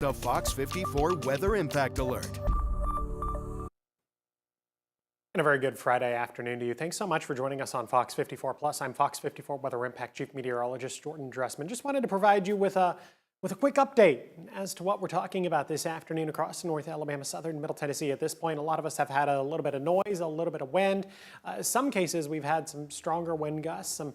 The Fox 54 Weather Impact Alert. And a very good Friday afternoon to you. Thanks so much for joining us on Fox 54 Plus. I'm Fox 54 Weather Impact Chief Meteorologist Jordan Dressman. Just wanted to provide you with a quick update as to what we're talking about this afternoon across North Alabama, southern Middle Tennessee. At this point, a lot of us have had a little bit of noise, a little bit of wind. Some cases, we've had some stronger wind gusts, some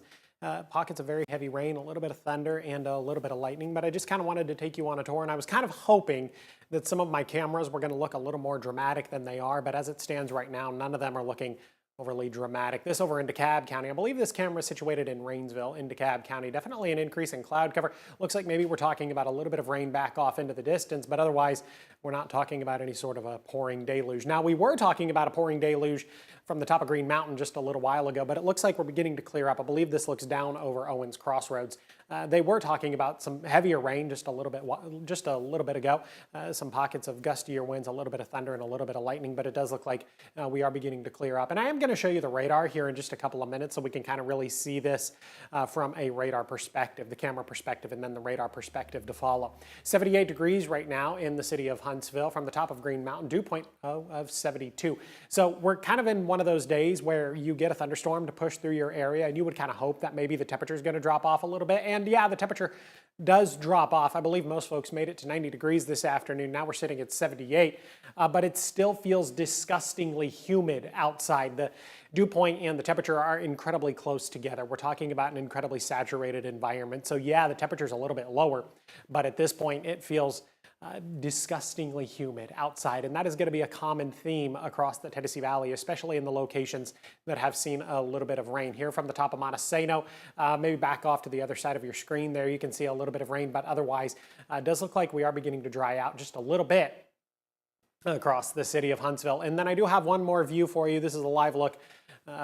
pockets of very heavy rain, a little bit of thunder, and a little bit of lightning. But I just kind of wanted to take you on a tour, and I was kind of hoping that some of my cameras were going to look a little more dramatic than they are. But as it stands right now, none of them are looking overly dramatic. This over in DeKalb County. I believe this camera is situated in Rainsville in DeKalb County. Definitely an increase in cloud cover. Looks like maybe we're talking about a little bit of rain back off into the distance, but otherwise we're not talking about any sort of a pouring deluge. Now, we were talking about a pouring deluge from the top of Green Mountain just a little while ago, but it looks like we're beginning to clear up. I believe this looks down over Owens Crossroads. They were talking about some heavier rain just a little bit ago. Some pockets of gustier winds, a little bit of thunder, and a little bit of lightning, but it does look like we are beginning to clear up. And I am going to show you the radar here in just a couple of minutes so we can kind of really see this from a radar perspective, the camera perspective, and then the radar perspective to follow. 78 degrees right now in the city of Huntsville from the top of Green Mountain, dew point of 72. So we're kind of in one of those days where you get a thunderstorm to push through your area, and you would kind of hope that maybe the temperature is going to drop off a little bit. And yeah, the temperature does drop off. I believe most folks made it to 90 degrees this afternoon. Now we're sitting at 78, but it still feels disgustingly humid outside. The dew point and the temperature are incredibly close together. We're talking about an incredibly saturated environment. So yeah, the temperature's a little bit lower, but at this point it feels disgustingly humid outside, and that is going to be a common theme across the Tennessee Valley, especially in the locations that have seen a little bit of rain. Here from the top of Montesano, maybe back off to the other side of your screen there, you can see a little bit of rain, but otherwise it does look like we are beginning to dry out just a little bit across the city of Huntsville. And then I do have one more view for you. This is a live look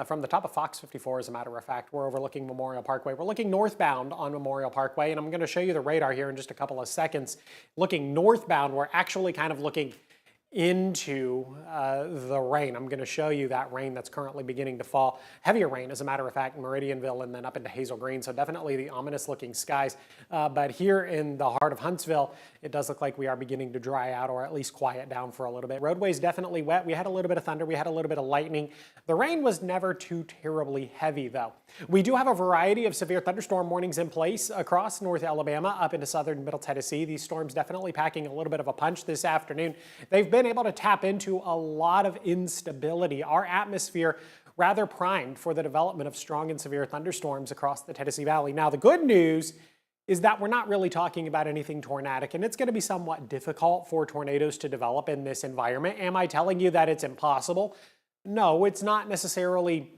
from the top of Fox 54, as a matter of fact. We're overlooking Memorial Parkway. We're looking northbound on Memorial Parkway, and I'm going to show you the radar here in just a couple of seconds. Looking northbound, we're actually kind of looking into the rain. I'm going to show you that rain that's currently beginning to fall. Heavier rain, as a matter of fact, Meridianville and then up into Hazel Green, so definitely the ominous looking skies. But here in the heart of Huntsville, it does look like we are beginning to dry out, or at least quiet down for a little bit. Roadways definitely wet. We had a little bit of thunder. We had a little bit of lightning. The rain was never too terribly heavy, though. We do have a variety of severe thunderstorm warnings in place across North Alabama up into southern Middle Tennessee. These storms definitely packing a little bit of a punch this afternoon. They've been able to tap into a lot of instability. Our atmosphere rather primed for the development of strong and severe thunderstorms across the Tennessee Valley. Now, the good news is that we're not really talking about anything tornadic, and it's going to be somewhat difficult for tornadoes to develop in this environment. Am I telling you that it's impossible? No, it's not necessarily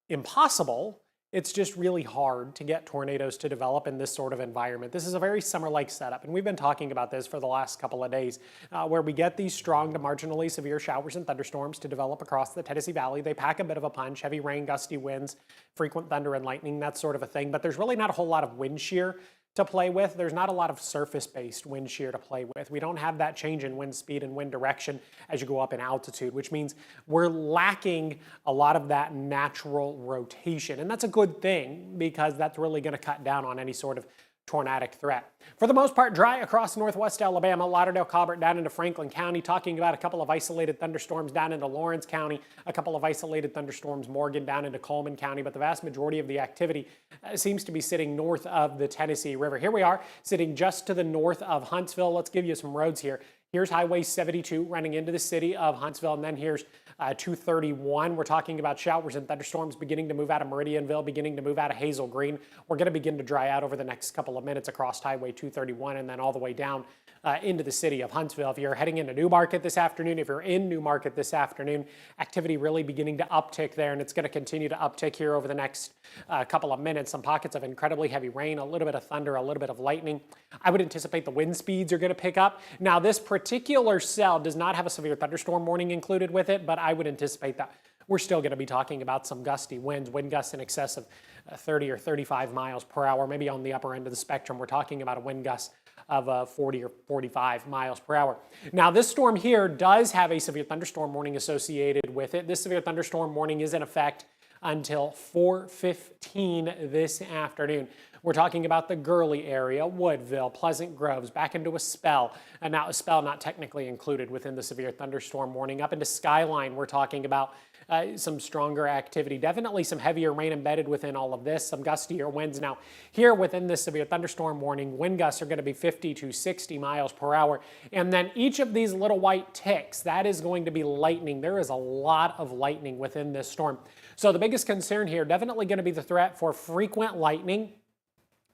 impossible. It's just really hard to get tornadoes to develop in this sort of environment. This is a very summer-like setup, and we've been talking about this for the last couple of days, where we get these strong to marginally severe showers and thunderstorms to develop across the Tennessee Valley. They pack a bit of a punch, heavy rain, gusty winds, frequent thunder and lightning, that sort of a thing, but there's really not a whole lot of wind shear to play with. There's not a lot of surface-based wind shear to play with. We don't have that change in wind speed and wind direction as you go up in altitude, which means we're lacking a lot of that natural rotation. And that's a good thing, because that's really going to cut down on any sort of tornadic threat. For the most part, dry across northwest Alabama, Lauderdale, Colbert, down into Franklin County, talking about a couple of isolated thunderstorms down into Lawrence County, a couple of isolated thunderstorms, Morgan, down into Coleman County, but the vast majority of the activity seems to be sitting north of the Tennessee River. Here we are, sitting just to the north of Huntsville. Let's give you some roads here. Here's Highway 72 running into the city of Huntsville, and then here's 231. We're talking about showers and thunderstorms beginning to move out of Meridianville, beginning to move out of Hazel Green. We're going to begin to dry out over the next couple of minutes across Highway 231 and then all the way down into the city of Huntsville. If you're heading into Newmarket this afternoon, if you're in Newmarket this afternoon, activity really beginning to uptick there, and it's going to continue to uptick here over the next couple of minutes. Some pockets of incredibly heavy rain, a little bit of thunder, a little bit of lightning. I would anticipate the wind speeds are going to pick up. Now, this particular cell does not have a severe thunderstorm warning included with it, but I would anticipate that we're still going to be talking about some gusty winds, wind gusts in excess of 30 or 35 miles per hour, maybe on the upper end of the spectrum. We're talking about a wind gust of 40 or 45 miles per hour. Now, this storm here does have a severe thunderstorm warning associated with it. This severe thunderstorm warning is in effect until 4:15 this afternoon. We're talking about the Gurley area, Woodville, Pleasant Groves, back into Espell, and now Espell not technically included within the severe thunderstorm warning. Up into Skyline, we're talking about some stronger activity. Definitely some heavier rain embedded within all of this, some gustier winds. Now, here within this severe thunderstorm warning, wind gusts are going to be 50 to 60 miles per hour. And then each of these little white ticks, that is going to be lightning. There is a lot of lightning within this storm. So the biggest concern here, definitely going to be the threat for frequent lightning.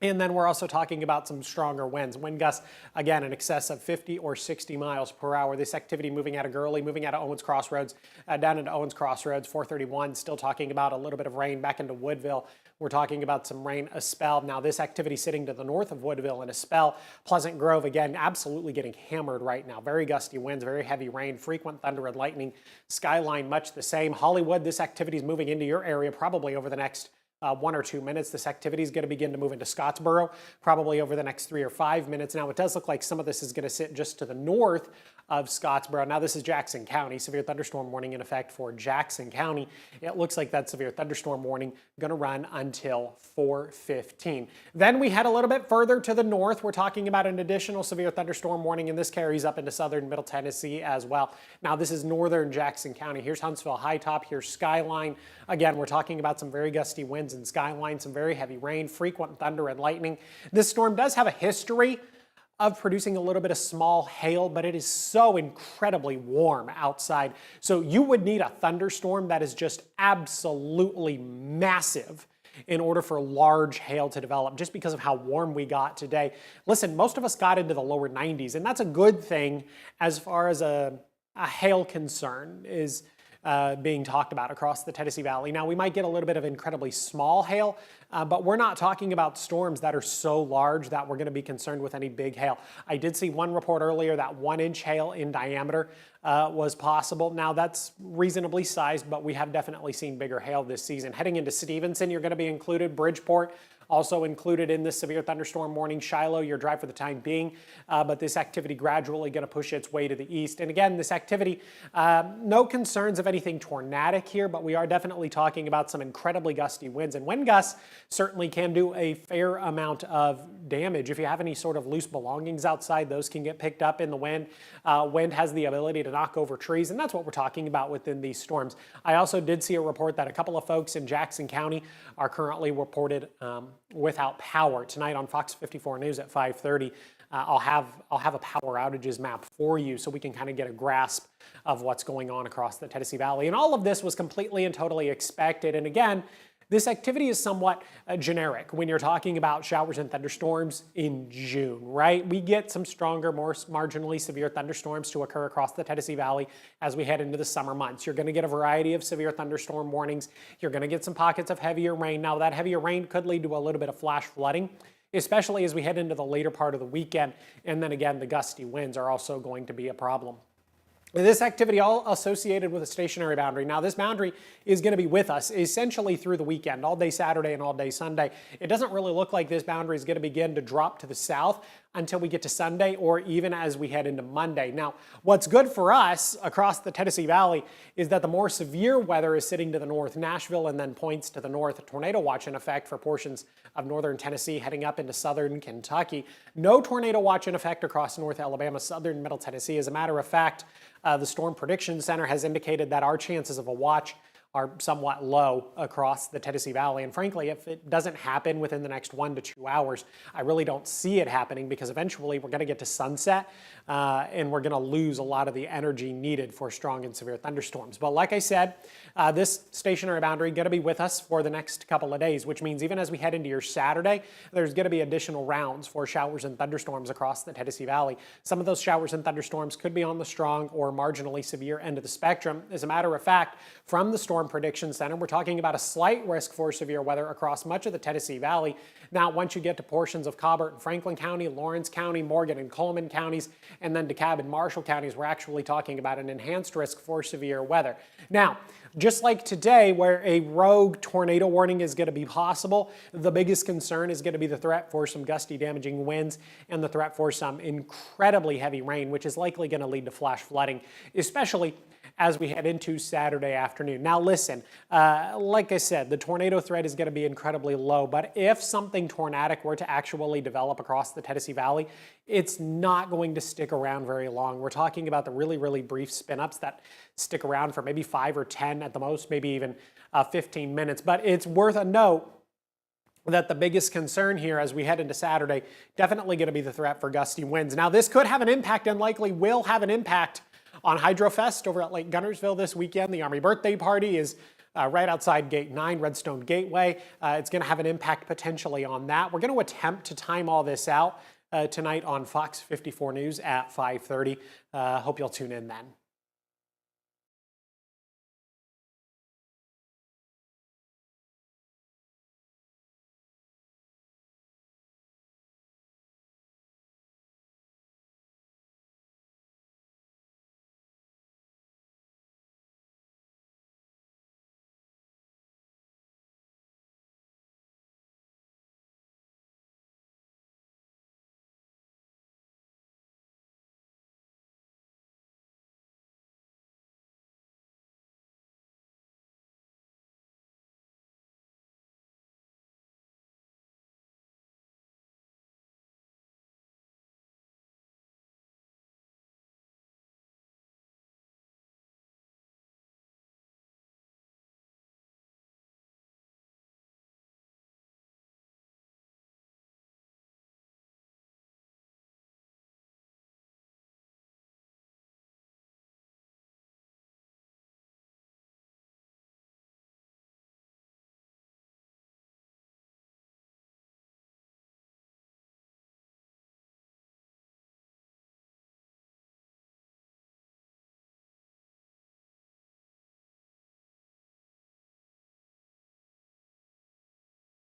And then we're also talking about some stronger winds. Wind gusts, again, in excess of 50 or 60 miles per hour. This activity moving out of Gurley, moving out of Owens Crossroads, down into Owens Crossroads, 431, still talking about a little bit of rain back into Woodville. We're talking about some rain, Espell. Now this activity sitting to the north of Woodville and Espell. Pleasant Grove, again, absolutely getting hammered right now. Very gusty winds, very heavy rain, frequent thunder and lightning. Skyline, much the same. Hollywood, this activity is moving into your area probably over the next 1 or 2 minutes. This activity is going to begin to move into Scottsboro, probably over the next 3 or 5 minutes. Now, it does look like some of this is going to sit just to the north of Scottsboro. Now, this is Jackson County. Severe thunderstorm warning in effect for Jackson County. It looks like that severe thunderstorm warning going to run until 4:15. Then we head a little bit further to the north. We're talking about an additional severe thunderstorm warning, and this carries up into southern Middle Tennessee as well. Now, this is northern Jackson County. Here's Huntsville High Top. Here's Skyline. Again, we're talking about some very gusty winds in Skyline, some very heavy rain, frequent thunder and lightning. This storm does have a history of producing a little bit of small hail, but it is so incredibly warm outside. So you would need a thunderstorm that is just absolutely massive in order for large hail to develop, just because of how warm we got today. Listen, most of us got into the lower 90s, and that's a good thing as far as a hail concern is being talked about across the Tennessee Valley. Now, we might get a little bit of incredibly small hail, but we're not talking about storms that are so large that we're going to be concerned with any big hail. I did see one report earlier that 1-inch hail in diameter was possible. Now, that's reasonably sized, but we have definitely seen bigger hail this season. Heading into Stevenson, you're going to be included. Bridgeport, also included in this severe thunderstorm warning. Shiloh, your drive for the time being, but this activity gradually going to push its way to the east. And again, this activity, no concerns of anything tornadic here, but we are definitely talking about some incredibly gusty winds. And wind gusts certainly can do a fair amount of damage. If you have any sort of loose belongings outside, those can get picked up in the wind. Wind has the ability to knock over trees, and that's what we're talking about within these storms. I also did see a report that a couple of folks in Jackson County are currently reported without power. Tonight on Fox 54 News at 5:30, I'll have a power outages map for you so we can kind of get a grasp of what's going on across the Tennessee Valley. And all of this was completely and totally expected. And again, this activity is somewhat generic when you're talking about showers and thunderstorms in June, right? We get some stronger, more marginally severe thunderstorms to occur across the Tennessee Valley as we head into the summer months. You're going to get a variety of severe thunderstorm warnings. You're going to get some pockets of heavier rain. Now, that heavier rain could lead to a little bit of flash flooding, especially as we head into the later part of the weekend. And then again, the gusty winds are also going to be a problem. This activity all associated with a stationary boundary. Now, this boundary is going to be with us essentially through the weekend, all day Saturday and all day Sunday. It doesn't really look like this boundary is going to begin to drop to the south until we get to Sunday or even as we head into Monday. Now, what's good for us across the Tennessee Valley is that the more severe weather is sitting to the north, Nashville, and then points to the north. A tornado watch in effect for portions of northern Tennessee heading up into southern Kentucky. No tornado watch in effect across North Alabama, southern Middle Tennessee. As a matter of fact, the Storm Prediction Center has indicated that our chances of a watch are somewhat low across the Tennessee Valley. And frankly, if it doesn't happen within the next 1 to 2 hours, I really don't see it happening because eventually we're going to get to sunset and we're going to lose a lot of the energy needed for strong and severe thunderstorms. But like I said, this stationary boundary going to be with us for the next couple of days, which means even as we head into your Saturday, there's going to be additional rounds for showers and thunderstorms across the Tennessee Valley. Some of those showers and thunderstorms could be on the strong or marginally severe end of the spectrum. As a matter of fact, from the Storm Prediction Center, we're talking about a slight risk for severe weather across much of the Tennessee Valley. Now, once you get to portions of Colbert and Franklin County, Lawrence County, Morgan and Coleman counties, and then DeKalb and Marshall counties, we're actually talking about an enhanced risk for severe weather. Now, just like today, where a rogue tornado warning is going to be possible, the biggest concern is going to be the threat for some gusty, damaging winds and the threat for some incredibly heavy rain, which is likely going to lead to flash flooding, especially as we head into Saturday afternoon. Now, listen. listen, like I said, the tornado threat is going to be incredibly low, but if something tornadic were to actually develop across the Tennessee Valley, it's not going to stick around very long. We're talking about the really, really brief spin-ups that stick around for maybe 5 or 10 at the most, maybe even 15 minutes. But it's worth a note that the biggest concern here as we head into Saturday, definitely going to be the threat for gusty winds. Now, this could have an impact and likely will have an impact on Hydrofest over at Lake Gunnersville this weekend. The Army birthday party is right outside Gate 9, Redstone Gateway. It's going to have an impact potentially on that. We're going to attempt to time all this out tonight on Fox 54 News at 5:30. Hope you'll tune in then.